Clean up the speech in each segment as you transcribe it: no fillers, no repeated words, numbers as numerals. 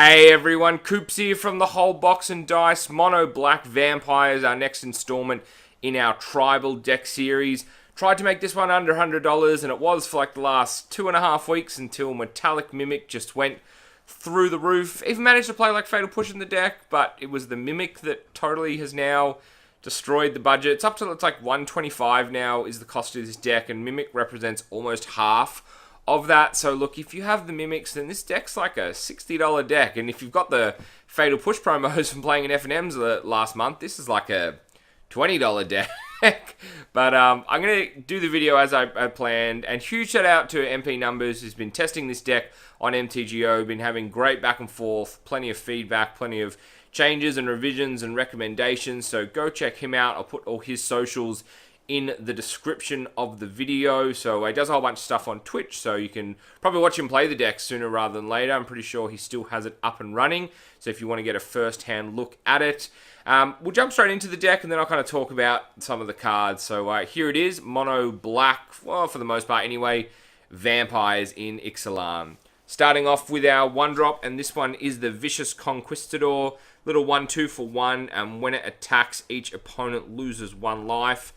Hey everyone, Coops here from the Whole Box and Dice. Mono Black Vampires, our next installment in our Tribal deck series. Tried to make this one under $100 and it was for like the last 2.5 weeks until Metallic Mimic just went through the roof. Even managed to play like Fatal Push in the deck, but it was the Mimic that totally has now destroyed the budget. It's up to, it's like $125 now is the cost of this deck, and Mimic represents almost half of that. So look, if you have the Mimics, then this deck's like a $60 deck, and if you've got the Fatal Push promos from playing in FNMs last month, this is like a $20 deck. But I'm going to do the video as I planned, and huge shout out to MP Numbers, who's been testing this deck on MTGO, been having great back and forth, plenty of feedback, plenty of changes and revisions and recommendations, so go check him out. I'll put all his socials in the description of the video. So he does a whole bunch of stuff on Twitch, so you can probably watch him play the deck sooner rather than later. I'm pretty sure he still has it up and running, so if you want to get a first-hand look at it. We'll jump straight into the deck, and then I'll kind of talk about some of the cards. So here it is, Mono Black, well, for the most part anyway, Vampires in Ixalan. Starting off with our 1-drop, and this one is the Vicious Conquistador. Little 1/2 for 1, and when it attacks, each opponent loses 1 life.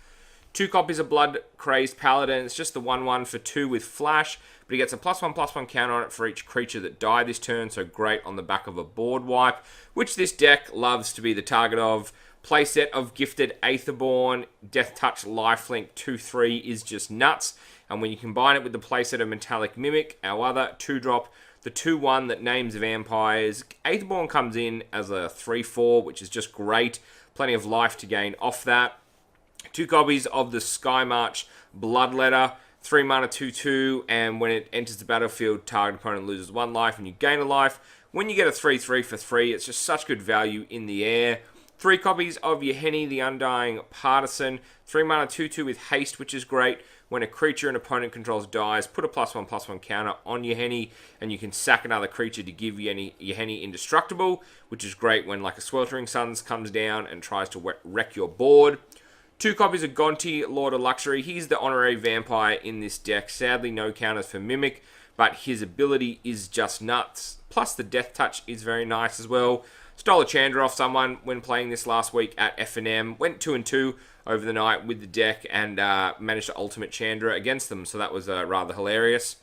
2 copies of Blood Crazed Paladin. It's just the 1/1 for 2 with Flash, but he gets a +1/+1 counter on it for each creature that died this turn, so great on the back of a board wipe, which this deck loves to be the target of. Playset of Gifted Aetherborn, Death Touch Lifelink 2/3 is just nuts, and when you combine it with the playset of Metallic Mimic, our other 2-drop, the 2/1 that names vampires, Aetherborn comes in as a 3/4, which is just great. Plenty of life to gain off that. 2 copies of the Skymarch Bloodletter, 3 mana 2/2, and when it enters the battlefield, target opponent loses 1 life and you gain a life. When you get a 3/3 for 3, it's just such good value in the air. 3 copies of Yahenni the Undying Partisan, 3 mana 2/2 with haste, which is great. When a creature an opponent controls dies, put a +1/+1 counter on Yahenni, and you can sack another creature to give Yahenni indestructible, which is great when like a Sweltering Suns comes down and tries to wreck your board. 2 copies of Gonti, Lord of Luxury. He's the honorary vampire in this deck. Sadly, no counters for Mimic, but his ability is just nuts. Plus, the Death Touch is very nice as well. Stole a Chandra off someone when playing this last week at FNM. Went 2-2 over the night with the deck and managed to ultimate Chandra against them, so that was rather hilarious.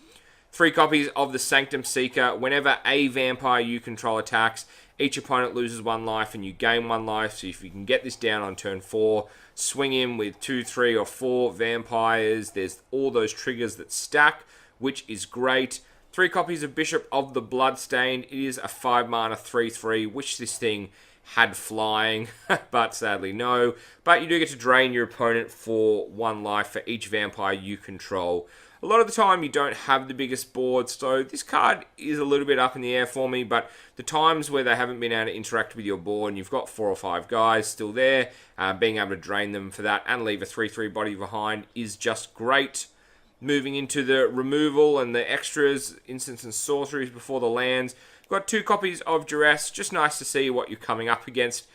3 copies of the Sanctum Seeker. Whenever a vampire you control attacks, each opponent loses 1 life and you gain 1 life. So if you can get this down on turn 4, swing him with 2, 3, or 4 vampires. There's all those triggers that stack, which is great. 3 copies of Bishop of the Bloodstained. It is a 5 mana 3/3. Wish this thing had flying, but sadly no. But you do get to drain your opponent for 1 life for each vampire you control. A lot of the time you don't have the biggest board, so this card is a little bit up in the air for me, but the times where they haven't been able to interact with your board and you've got 4 or 5 guys still there, being able to drain them for that and leave a 3/3 body behind is just great. Moving into the removal and the extras, instants and sorceries before the lands. Got 2 copies of Duress. Just nice to see what you're coming up against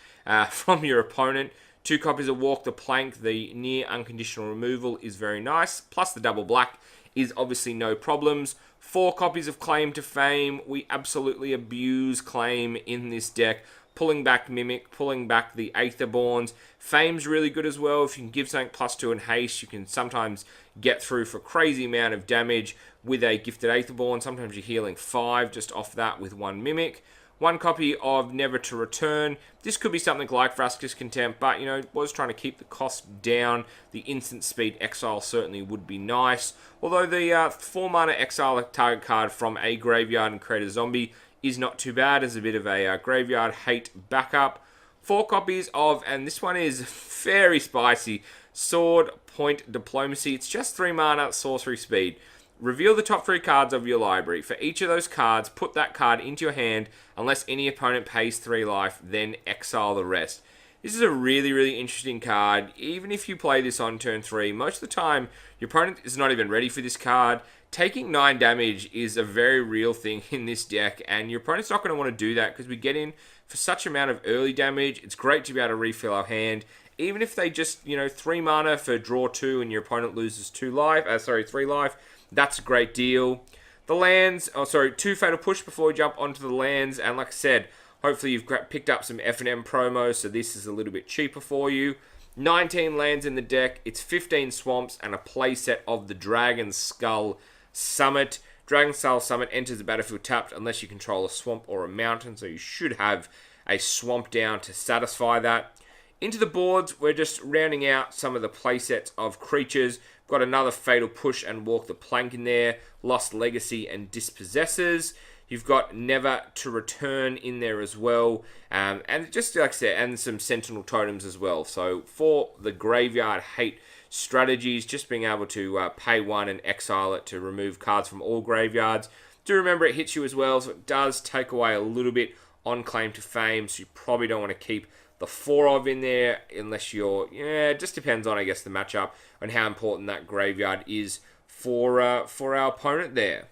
from your opponent. 2 copies of Walk the Plank. The near unconditional removal is very nice. Plus the double black is obviously no problems. 4 copies of Claim to Fame. We absolutely abuse Claim in this deck. Pulling back Mimic, pulling back the Aetherborns. Fame's really good as well. If you can give something +2 and haste, you can sometimes get through for a crazy amount of damage with a Gifted Aetherborn. Sometimes you're healing 5 just off that with 1 Mimic. 1 copy of Never to Return. This could be something like Vraska's Contempt, but, you know, was trying to keep the cost down. The instant speed exile certainly would be nice. Although the 4 mana exile a target card from a graveyard and create a zombie is not too bad as a bit of a graveyard hate backup. 4 copies of, and this one is very spicy, Sword Point Diplomacy. It's just 3 mana sorcery speed. Reveal the top 3 cards of your library. For each of those cards, put that card into your hand unless any opponent pays 3 life, then exile the rest. This is a really, really interesting card. Even if you play this on turn 3, most of the time, your opponent is not even ready for this card. Taking 9 damage is a very real thing in this deck, and your opponent's not going to want to do that because we get in for such amount of early damage. It's great to be able to refill our hand. Even if they just, 3 mana for draw 2 and your opponent loses 3 life, that's a great deal. The lands, 2 Fatal Push before we jump onto the lands. And like I said, hopefully you've picked up some F&M promos, so this is a little bit cheaper for you. 19 lands in the deck, it's 15 swamps, and a playset of the Dragon Skull Summit. Dragon Skull Summit enters the battlefield tapped unless you control a swamp or a mountain, so you should have a swamp down to satisfy that. Into the boards, we're just rounding out some of the playsets of creatures. Got another Fatal Push and Walk the Plank in there, Lost Legacy and Dispossessors. You've got Never to Return in there as well. And just like I said, and some Sentinel Totems as well. So for the Graveyard Hate strategies, just being able to pay 1 and exile it to remove cards from all graveyards. Do remember it hits you as well, so it does take away a little bit on Claim to Fame. So you probably don't want to keep the 4 of in there unless you're, it just depends on, I guess, the matchup and how important that graveyard is for our opponent there.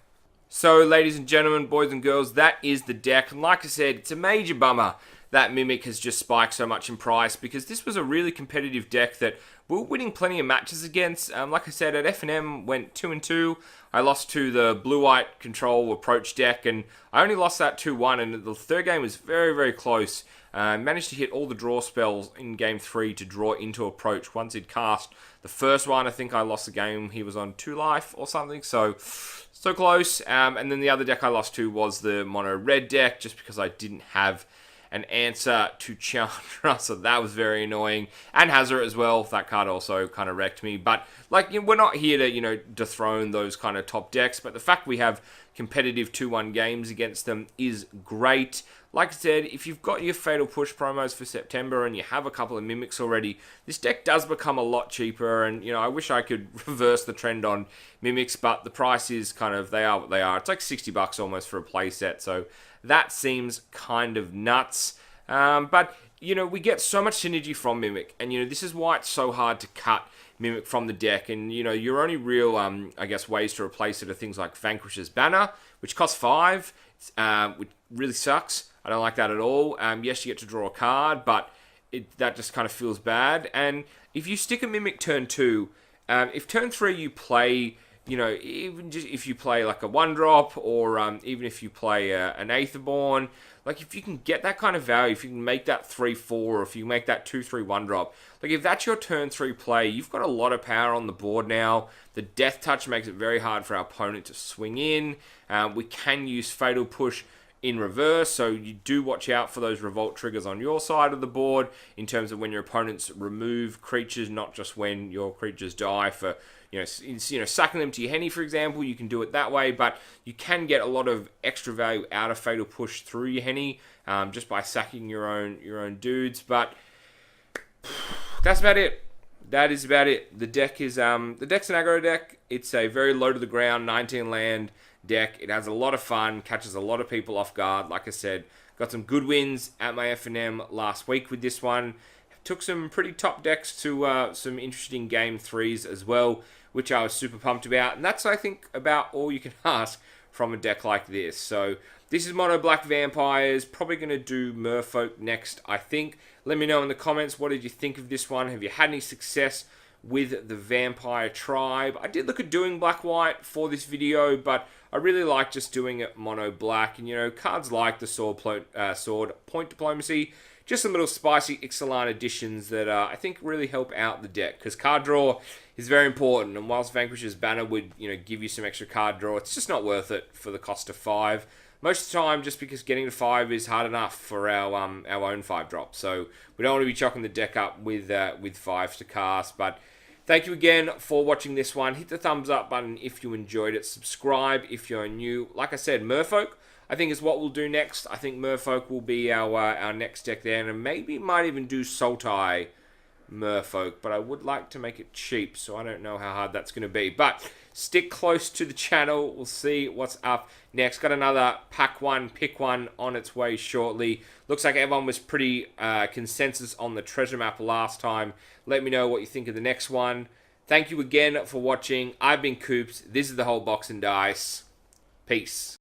So, ladies and gentlemen, boys and girls, that is the deck. And like I said, it's a major bummer that Mimic has just spiked so much in price because this was a really competitive deck that we were winning plenty of matches against. Like I said, at F&M went 2-2. I lost to the blue-white control approach deck, and I only lost that 2-1, and the third game was very, very close. Managed to hit all the draw spells in Game 3 to draw into approach once he'd cast. The first one, I think I lost the game. He was on 2 life or something, so close. And then the other deck I lost to was the mono red deck, just because I didn't have an answer to Chandra, so that was very annoying. And Hazard as well, that card also kind of wrecked me. But like, we're not here to, dethrone those kind of top decks, but the fact we have competitive 2-1 games against them is great. Like I said, if you've got your Fatal Push promos for September and you have a couple of Mimics already, this deck does become a lot cheaper, and, I wish I could reverse the trend on Mimics, but the price is kind of, they are what they are. It's like $60 almost for a playset, so that seems kind of nuts. But, we get so much synergy from Mimic, and, this is why it's so hard to cut Mimic from the deck, and, your only real, ways to replace it are things like Vanquish's Banner, which costs 5, which really sucks. I don't like that at all. Yes, you get to draw a card, but that just kind of feels bad. And if you stick a Mimic turn 2, if turn 3 you play, even just if you play like a 1-drop, or even if you play an Aetherborn, like if you can get that kind of value, if you can make that 3-4, or if you make that 2-3 1-drop, like if that's your turn 3 play, you've got a lot of power on the board now. The Death Touch makes it very hard for our opponent to swing in. We can use Fatal Push in reverse, so you do watch out for those revolt triggers on your side of the board in terms of when your opponents remove creatures, not just when your creatures die for sucking them to your Henny, for example. You can do it that way, but you can get a lot of extra value out of Fatal Push through your Henny just by sacking your own dudes. But that's about it. That is about it. The deck is the deck's an aggro deck. It's a very low to the ground 19 land deck. It has a lot of fun, catches a lot of people off guard. Like I said, got some good wins at my F&M last week with this one. Took some pretty top decks to some interesting game 3s as well, which I was super pumped about. And that's, I think, about all you can ask from a deck like this. So this is Mono Black Vampires. Probably going to do Merfolk next, I think. Let me know in the comments, what did you think of this one? Have you had any success with the Vampire Tribe? I did look at doing Black-White for this video, but I really like just doing it Mono Black. And, cards like the Sword Point Diplomacy, just some little spicy Ixalan additions that I think really help out the deck, because card draw is very important, and whilst Vanquish's Banner would give you some extra card draw, it's just not worth it for the cost of 5. Most of the time, just because getting to 5 is hard enough for our own 5-drop, so we don't want to be chucking the deck up with 5s to cast. But thank you again for watching this one. Hit the thumbs up button if you enjoyed it. Subscribe if you're new. Like I said, Merfolk, I think, is what we'll do next. I think Merfolk will be our next deck there, and maybe might even do Sultai Merfolk, but I would like to make it cheap, so I don't know how hard that's going to be. But stick close to the channel. We'll see what's up next. Got another pack one, pick one on its way shortly. Looks like everyone was pretty consensus on the treasure map last time. Let me know what you think of the next one. Thank you again for watching. I've been Coops. This is the whole box and dice. Peace.